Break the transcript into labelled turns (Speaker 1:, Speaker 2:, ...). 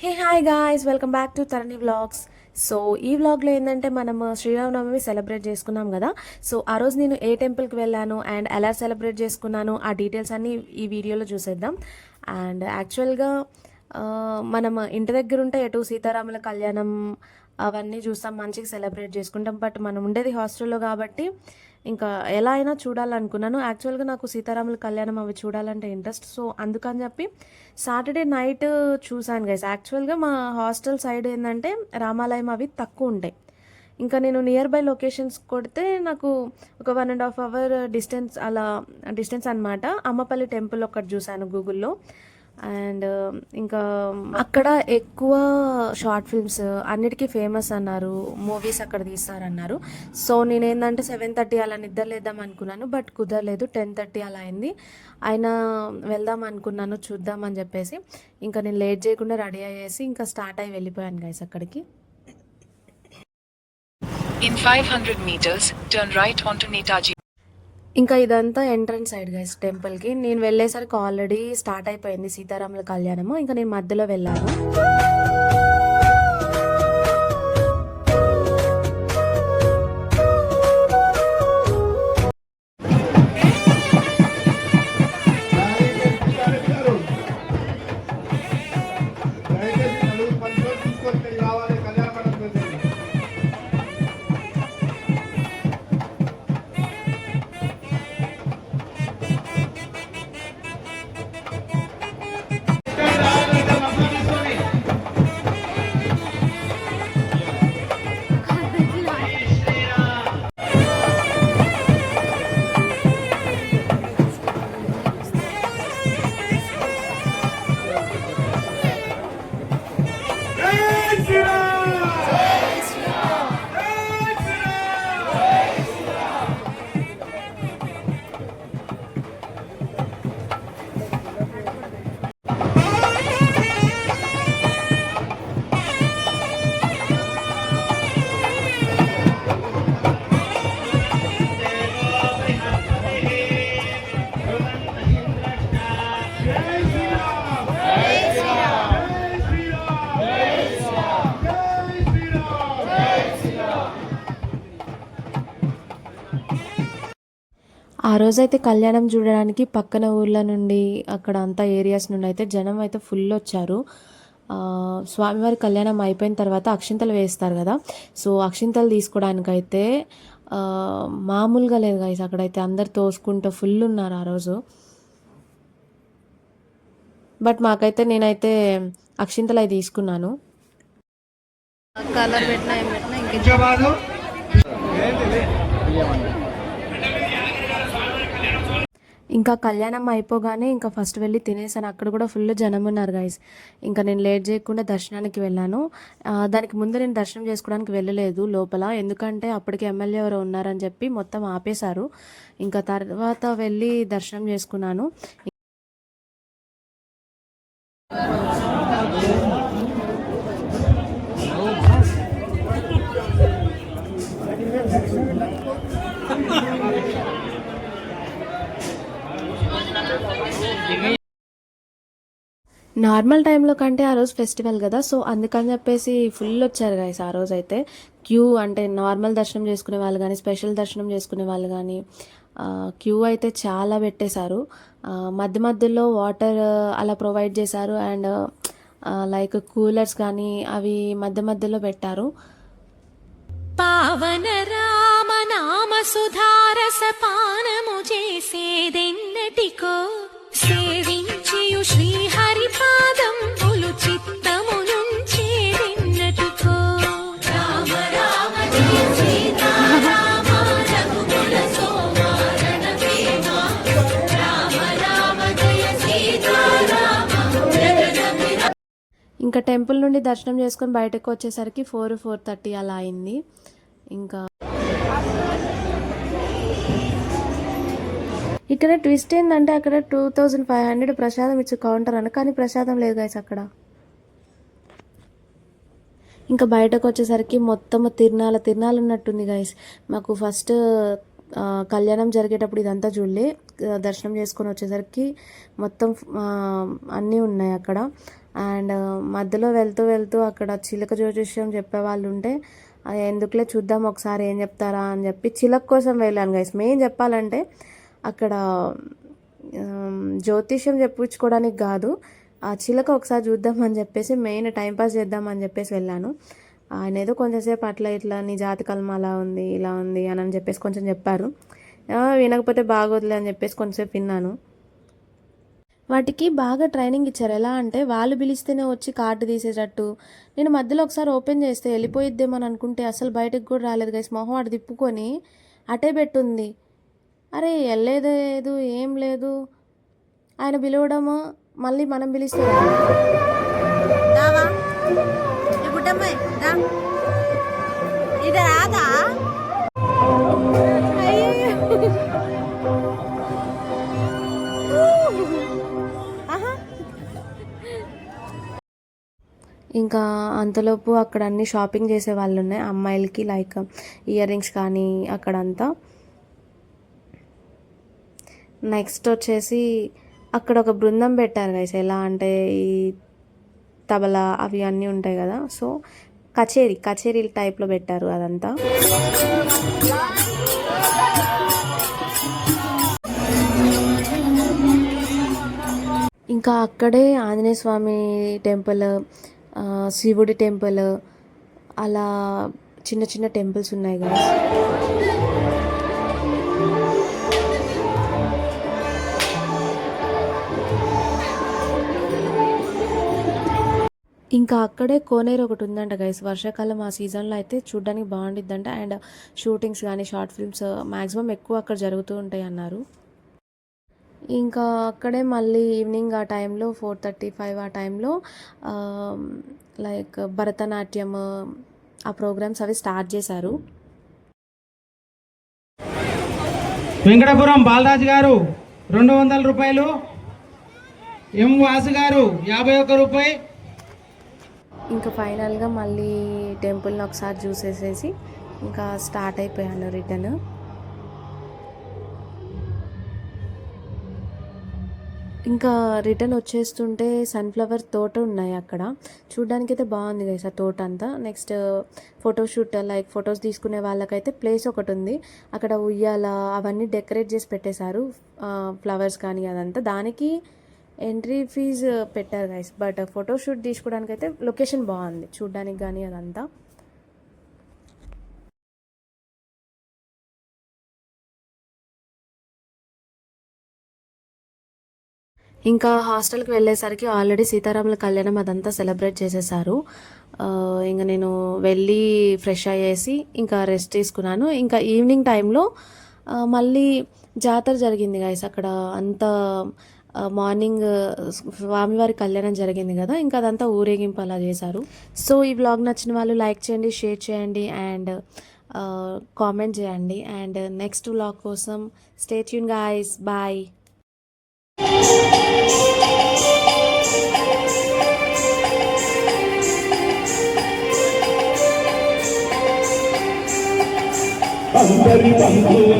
Speaker 1: Hey hi guys, welcome back to Tarani vlogs. So ఈ వ్లాగ్లో ఏంటంటే మనం శ్రీరామనవమి సెలబ్రేట్ చేసుకున్నాం కదా. సో ఆ రోజు నేను ఏ టెంపుల్కి వెళ్ళాను అండ్ ఎలా సెలబ్రేట్ చేసుకున్నాను ఆ డీటెయిల్స్ అన్నీ ఈ వీడియోలో చూసేద్దాం. అండ్ యాక్చువల్గా మనం ఇంటి దగ్గర ఉంటే ఎటు సీతారాముల కళ్యాణం అవన్నీ చూస్తాం, మంచిగా సెలబ్రేట్ చేసుకుంటాం. బట్ మనం ఉండేది హాస్టల్లో కాబట్టి ఇంకా ఎలా అయినా చూడాలనుకున్నాను. యాక్చువల్గా నాకు సీతారాముల కళ్యాణం అవి చూడాలంటే ఇంట్రెస్ట్. సో అందుకని చెప్పి సాటర్డే నైట్ చూశాను గైస్. యాక్చువల్గా మా హాస్టల్ సైడ్ ఏంటంటే రామాలయం అవి తక్కువ ఉంటాయి. ఇంకా నేను నియర్ బై లొకేషన్స్ కొడితే నాకు ఒక 1.5 hour డిస్టెన్స్ అనమాట. అమ్మపల్లి టెంపుల్ ఒకటి చూశాను గూగుల్లో. అండ్ ఇంకా అక్కడ ఎక్కువ షార్ట్ ఫిల్మ్స్ అన్నిటికీ ఫేమస్ అన్నారు, మూవీస్ అక్కడ తీస్తారన్నారు. సో నేనేందంటే 7:30 అలా నిద్రలేద్దాం అనుకున్నాను, బట్ కుదరలేదు. 10:30 అలా అయింది. అయినా వెళ్దాం అనుకున్నాను, చూద్దామని చెప్పేసి ఇంకా నేను లేట్ చేయకుండా రెడీ అయ్యేసి ఇంకా స్టార్ట్ అయ్యి వెళ్ళిపోయాను గైస్ అక్కడికి.
Speaker 2: In 500 meters, turn right onto Netaji.
Speaker 1: ఇంకా ఇదంతా ఎంట్రన్స్ సైడ్ గైస్ టెంపుల్కి. నేను వెళ్ళేసరికి ఆల్రెడీ స్టార్ట్ అయిపోయింది సీతారాముల కళ్యాణము. ఇంకా నేను మధ్యలో వెళ్ళాను. ఆ రోజైతే కళ్యాణం చూడడానికి పక్కన ఊర్ల నుండి అక్కడ అంతా ఏరియాస్ నుండి అయితే జనం అయితే ఫుల్ వచ్చారు. స్వామివారి కళ్యాణం అయిపోయిన తర్వాత అక్షింతలు వేస్తారు కదా. సో అక్షింతలు తీసుకోవడానికైతే మామూలుగా లేదు గైస్. అక్కడైతే అందరు తోసుకుంటూ ఫుల్ ఉన్నారు ఆ రోజు. బట్ నేనైతే అక్షింతలు అవి తీసుకున్నాను.
Speaker 3: కలర్ పెట్టినా ఏం పెట్టినా ఇంకా
Speaker 1: ఇంకా కళ్యాణం అయిపోగానే ఇంకా ఫస్ట్ వెళ్ళి తినేసాను. అక్కడ కూడా ఫుల్ జనం ఉన్నారు గైస్. ఇంకా నేను లేట్ చేయకుండా దర్శనానికి వెళ్ళాను. దానికి ముందు నేను దర్శనం చేసుకోవడానికి వెళ్ళలేదు లోపల, ఎందుకంటే అప్పటికి ఎమ్మెల్యే ఎవరో ఉన్నారని చెప్పి మొత్తం ఆపేశారు. ఇంకా తర్వాత వెళ్ళి దర్శనం చేసుకున్నాను. నార్మల్ టైంలో కంటే ఆ రోజు ఫెస్టివల్ కదా, సో అందుకని చెప్పేసి ఫుల్ వచ్చారు గైస్ ఆ రోజు అయితే. క్యూ అంటే నార్మల్ దర్శనం చేసుకునే వాళ్ళు కానీ స్పెషల్ దర్శనం చేసుకునే వాళ్ళు కానీ క్యూ అయితే చాలా పెట్టేశారు. మధ్య మధ్యలో వాటర్ అలా ప్రొవైడ్ చేశారు. అండ్ లైక్ కూలర్స్ కానీ అవి మధ్య మధ్యలో పెట్టారు.
Speaker 4: పావన రామ నామ సుధారస పానము చేసేదెన్నటికో సేవించియు శ్రీహరి పాదం పులు చిత్తము నుంచేదెన్నటికో. రామ రామ జయ సీతారామ రఘుకుల సోమ రణభీమ. రామ రామ జయ సీతారామ జగదభిరామ.
Speaker 1: ఇంకా టెంపుల్ నుండి దర్శనం చేసుకొని బయటకు వచ్చేసరికి 4:30 అలా అయింది. ఇంకా ఇక్కడ ట్విస్ట్ ఏంటంటే అక్కడ 2500 ప్రసాదం ఇచ్చే కౌంటర్ అని, కానీ ప్రసాదం లేదు గైస్ అక్కడ. ఇంకా బయటకు వచ్చేసరికి మొత్తం తిరణాలు ఉన్నట్టుంది గైస్. మాకు ఫస్ట్ కళ్యాణం జరిగేటప్పుడు ఇదంతా చూడలే. దర్శనం చేసుకొని వచ్చేసరికి మొత్తం అన్నీ ఉన్నాయి అక్కడ. అండ్ మధ్యలో వెళ్తూ వెళ్తూ అక్కడ చిలక జ్యోతిష్యం చెప్పేవాళ్ళు ఉంటే ఎందుకులే చూద్దాం ఒకసారి ఏం చెప్తారా అని చెప్పి చిలక కోసం వెళ్ళాను గైస్. మెయిన్ చెప్పాలంటే అక్కడ జ్యోతిష్యం చెప్పించుకోవడానికి కాదు, ఆ చిలక ఒకసారి చూద్దామని చెప్పేసి మెయిన్ టైంపాస్ చేద్దామని చెప్పేసి వెళ్ళాను. ఆయన ఏదో కొంచెంసేపు అట్లా ఇట్లా నీ జాతకం అలా ఉంది ఇలా ఉంది అని చెప్పేసి కొంచెం చెప్పారు. వినకపోతే బాగోదులే అని చెప్పేసి కొంచెంసేపు విన్నాను. వాటికి బాగా ట్రైనింగ్ ఇచ్చారు. ఎలా అంటే వాళ్ళు పిలిస్తేనే వచ్చి కార్డు తీసేటట్టు. నేను మధ్యలో ఒకసారి ఓపెన్ చేస్తే వెళ్ళిపోయిద్దేమో అని అనుకుంటే అసలు బయటకు కూడా రాలేదు గైస్. మొహం అటు తిప్పుకొని అటే పెట్టుంది. అరే వెళ్ళలేదు ఏం లేదు, ఆయన పిలవడము మళ్ళీ మనం పిలిస్తే
Speaker 3: దావా ఏ గుడ్డమ్మాయి దా ఇది రాదా
Speaker 1: ఇంకా అంతలోపు అక్కడ అన్ని షాపింగ్ చేసే వాళ్ళు ఉన్నాయి అమ్మాయిలకి, లైక్ ఇయర్ రింగ్స్ కానీ అక్కడంతా. నెక్స్ట్ వచ్చేసి అక్కడ ఒక బృందం పెట్టారు గైస్. ఎలా అంటే ఈ తబలా అవి అన్నీ ఉంటాయి కదా, సో కచేరీ టైప్లో పెట్టారు అదంతా. ఇంకా అక్కడే ఆంజనేయ స్వామి టెంపుల్, శివుడి టెంపుల్, అలా చిన్న చిన్న టెంపుల్స్ ఉన్నాయి కదా. ఇంకా అక్కడే కోనేరు ఒకటి ఉందంట గైస్. వర్షాకాలం ఆ సీజన్లో అయితే చూడడానికి బాగుండిద్దంట. అండ్ షూటింగ్స్ కానీ షార్ట్ ఫిల్మ్స్ మ్యాక్సిమం ఎక్కువ అక్కడ జరుగుతూ ఉంటాయి అన్నారు. ఇంకా అక్కడే మళ్ళీ ఈవినింగ్ ఆ టైంలో 4:35 ఆ టైంలో లైక్ భరతనాట్యం ఆ ప్రోగ్రామ్స్ అవి స్టార్ట్ చేశారు.
Speaker 5: వెంకటపురం బాలరాజు గారు 200 రూపాయలు, ఎం వాసు గారు 51 రూపాయి.
Speaker 1: ఇంకా ఫైనల్గా మళ్ళీ టెంపుల్ని ఒకసారి చూసేసేసి ఇంకా స్టార్ట్ అయిపోయాను రిటర్న్. ఇంకా రిటర్న్ వచ్చేస్తుంటే సన్ఫ్లవర్ తోట ఉన్నాయి అక్కడ. చూడ్డానికి అయితే బాగుంది గైస్ ఆ తోట అంతా. నెక్స్ట్ ఫోటోషూట్ లైక్ ఫొటోస్ తీసుకునే వాళ్ళకైతే ప్లేస్ ఒకటి ఉంది అక్కడ. ఉయ్యాల అవన్నీ డెకరేట్ చేసి పెట్టేశారు, ఫ్లవర్స్ కానీ అదంతా. దానికి ఎంట్రీ ఫీజు పెట్టారు గైస్. బట్ ఫోటోషూట్ తీసుకోవడానికి అయితే లొకేషన్ బాగుంది చూడ్డానికి కానీ అదంతా. ఇంకా హాస్టల్కి వెళ్ళేసరికి ఆల్రెడీ సీతారాముల కళ్యాణం అదంతా సెలబ్రేట్ చేసేసారు. ఇంకా నేను వెళ్ళి ఫ్రెష్ అయ్యేసి ఇంకా రెస్ట్ తీసుకున్నాను. ఇంకా ఈవినింగ్ టైంలో మళ్ళీ జాతర జరిగింది గైస్ అక్కడ అంతా. మార్నింగ్ స్వామివారి కళ్యాణం జరిగింది కదా, ఇంకా అదంతా ఊరేగింపు అలా చేశారు. సో ఈ వ్లాగ్ నచ్చిన వాళ్ళు లైక్ చేయండి, షేర్ చేయండి అండ్ కామెంట్ చేయండి. అండ్ నెక్స్ట్ వ్లాగ్ కోసం స్టే ట్యూన్ గైస్. బాయ్.
Speaker 6: అందరి బంధువులు